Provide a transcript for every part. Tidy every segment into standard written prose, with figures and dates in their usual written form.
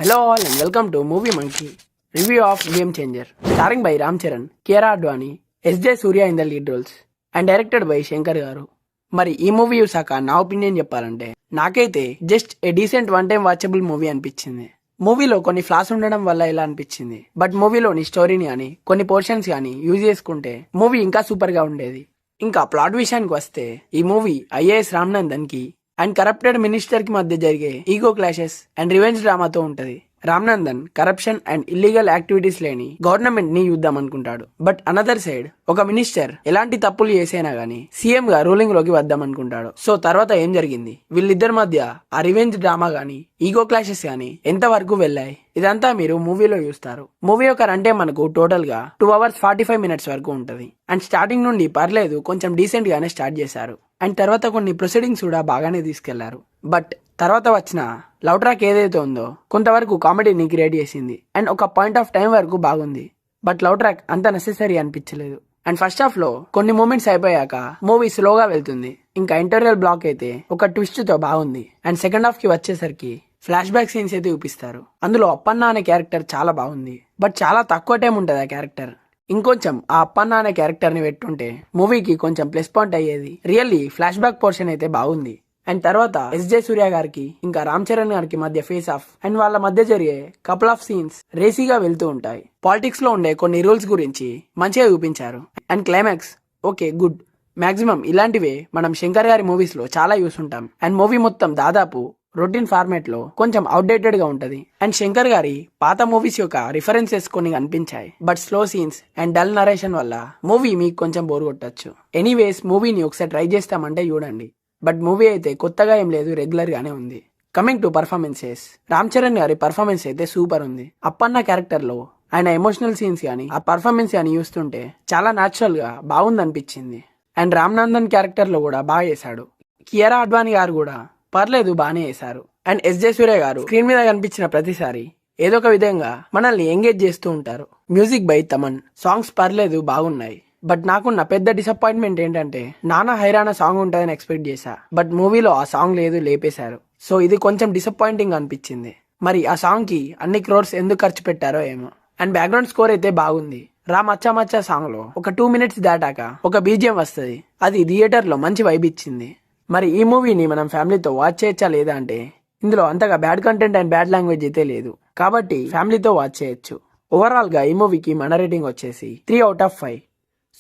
Hello all and welcome to Movie Monkey review of Game Changer, starring by Ram Charan, Kiara Advani, S.J. Surya in the lead roles and directed by Shankar Garu. మరి ఈ movie చూసాక నా opinion చెప్పాలంటే నాకైతే just a decent one time watchable movie అనిపించింది. మూవీలో కొన్ని floss ఉండడం వల్ల ఇలా అనిపించింది, బట్ మూవీలోని స్టోరీని కానీ కొన్ని పోర్షన్స్ కానీ యూజ్ చేసుకుంటే మూవీ ఇంకా సూపర్ గా ఉండేది. ఇంకా ప్లాట్ విషయానికి వస్తే ఈ మూవీ ఐఏఎస్ రామ్నందన్ కి అండ్ కరప్టెడ్ మినిస్టర్ కి మధ్య జరిగే ఈగో క్లాషెస్ అండ్ రివెంజ్ డ్రామాతో ఉంటది. Ramnandan corruption and illegal activities లేని గవర్నమెంట్ ని చూద్దాం అనుకుంటాడు, బట్ అనదర్ సైడ్ ఒక మినిస్టర్ ఎలాంటి తప్పులు చేసైనా గానీ సీఎం గా రూలింగ్ లోకి వద్దాం అనుకుంటాడు. సో తర్వాత ఏం జరిగింది, వీళ్ళిద్దరి మధ్య ఆ రివెంజ్ డ్రామా గానీ ఈగో క్లాషెస్ గానీ ఎంత వరకు వెళ్ళాయి, ఇదంతా మీరు మూవీలో చూస్తారు. మూవీ యొక్క రన్ టైం మనకు టోటల్ గా 2 hours 45 minutes వరకు ఉంటది. అండ్ స్టార్టింగ్ నుండి పర్లేదు, కొంచెం డీసెంట్ గానే స్టార్ట్ చేశారు. అండ్ తర్వాత కొన్ని ప్రొసీడింగ్స్ కూడా బాగానే తీసుకెళ్లారు. బట్ తర్వాత వచ్చిన లవ్ ట్రాక్ ఏదైతే ఉందో కొంతవరకు కామెడీని క్రియేట్ చేసింది అండ్ ఒక పాయింట్ ఆఫ్ టైం వరకు బాగుంది. బట్ లవ్ ట్రాక్ అంత నెసెసరీ అనిపించలేదు. అండ్ ఫస్ట్ హాఫ్ లో కొన్ని మూమెంట్స్ అయిపోయాక మూవీ స్లోగా వెళ్తుంది. ఇంకా ఇంటర్వెల్ బ్లాక్ అయితే ఒక ట్విస్ట్ తో బాగుంది. అండ్ సెకండ్ హాఫ్ కి వచ్చేసరికి ఫ్లాష్ బ్యాక్ సీన్స్ అయితే చూపిస్తారు. అందులో అప్పన్న అనే క్యారెక్టర్ చాలా బాగుంది, బట్ చాలా తక్కువ టైం ఉంటది ఆ క్యారెక్టర్. ఇంకొంచెం ఆ అప్పన్న అనే క్యారెక్టర్ ని పెట్టుంటే మూవీకి కొంచెం ప్లస్ పాయింట్ అయ్యేది. రియల్లీ ఫ్లాష్ బ్యాక్ పోర్షన్ అయితే బాగుంది. అండ్ తర్వాత ఎస్జే సూర్య గారికి ఇంకా రామ్ చరణ్ గారికి మధ్య ఫేస్ ఆఫ్ అండ్ వాళ్ళ మధ్య జరిగే కపుల్ ఆఫ్ సీన్స్ రేసీగా వెళ్తూ ఉంటాయి. పాలిటిక్స్ లో ఉండే కొన్ని రూల్స్ గురించి మంచిగా చూపించారు. And climax okay good. Maximum ఇలాంటివే మనం శంకర్ గారి మూవీస్ లో చాలా చూసుంటాం. అండ్ మూవీ మొత్తం దాదాపు రొటీన్ ఫార్మాట్ లో కొంచెం అవుట్డేటెడ్ గా ఉంటది. అండ్ శంకర్ గారి పాత మూవీస్ యొక్క రిఫరెన్సెస్ కొన్ని కనిపించాయి, but slow scenes and dull narration వల్ల మూవీ మీకు కొంచెం బోర్ కొట్టచ్చు. ఎనీవేస్ మూవీని ఒకసారి ట్రై చేస్తామంటే చూడండి. బట్ మూవీ అయితే కొత్తగా ఏం లేదు, రెగ్యులర్ గానే ఉంది. Coming to performances, Ram Charan గారి పర్ఫార్మెన్స్ అయితే సూపర్ ఉంది. అప్పన్న క్యారెక్టర్ లో ఆయన ఎమోషనల్ సీన్స్ గానీ ఆ పర్ఫార్మెన్స్ గానీ చూస్తుంటే చాలా న్యాచురల్ గా బాగుంది అనిపించింది. అండ్ రామ్నందన్ క్యారెక్టర్ లో కూడా బాగా చేశాడు. కియారా అడ్వాణి గారు కూడా పర్లేదు బాగానే చేశారు. అండ్ ఎస్జే సూర్య గారు స్క్రీన్ మీద కనిపించిన ప్రతిసారి ఏదో ఒక విధంగా మనల్ని ఎంగేజ్ చేస్తూ ఉంటారు. మ్యూజిక్ బై తమన్, సాంగ్స్ పర్లేదు బాగున్నాయి. బట్ నాకున్న పెద్ద డిసప్పాయింట్మెంట్ ఏంటంటే నానా హైరానా సాంగ్ ఉంటుందని ఎక్స్పెక్ట్ చేశా, బట్ మూవీలో ఆ సాంగ్ లేదు, లేపేశారు. సో ఇది కొంచెం డిసప్పాయింటింగ్ అనిపించింది. మరి ఆ సాంగ్ కి అన్ని క్రోర్స్ ఎందుకు ఖర్చు పెట్టారో ఏమో. అండ్ బ్యాక్గ్రౌండ్ స్కోర్ అయితే బాగుంది. రా మచ్చా మచ్చా సాంగ్ లో ఒక 2 minutes దాటాక ఒక బీజిఎం వస్తుంది, అది థియేటర్ లో మంచి వైబ్ ఇచ్చింది. మరి ఈ మూవీని మనం ఫ్యామిలీతో వాచ్ చేయొచ్చా లేదా అంటే ఇందులో అంతగా bad content and bad language అయితే లేదు, కాబట్టి ఫ్యామిలీతో వాచ్ చేయొచ్చు. ఓవరాల్ గా ఈ మూవీకి మన రేటింగ్ వచ్చేసి 3 out of 5.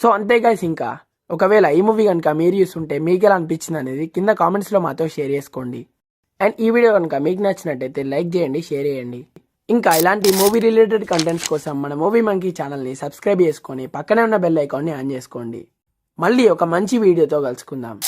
సో అంతే గైస్, ఇంకా ఒకవేళ ఈ మూవీ కనుక మీరు చూస్తుంటే మీకు ఎలా అనిపించింది అనేది కింద కామెంట్స్ లో మాతో షేర్ చేసుకోండి. అండ్ ఈ వీడియో కనుక మీకు నచ్చినట్టయితే లైక్ చేయండి, షేర్ చేయండి. ఇంకా ఇలాంటి మూవీ రిలేటెడ్ కంటెంట్స్ కోసం మన మూవీ మంకీ ఛానల్ ని సబ్స్క్రైబ్ చేసుకొని పక్కనే ఉన్న బెల్ ఐకాన్ ని ఆన్ చేసుకోండి. మళ్ళీ ఒక మంచి వీడియోతో కలుసుకుందాం.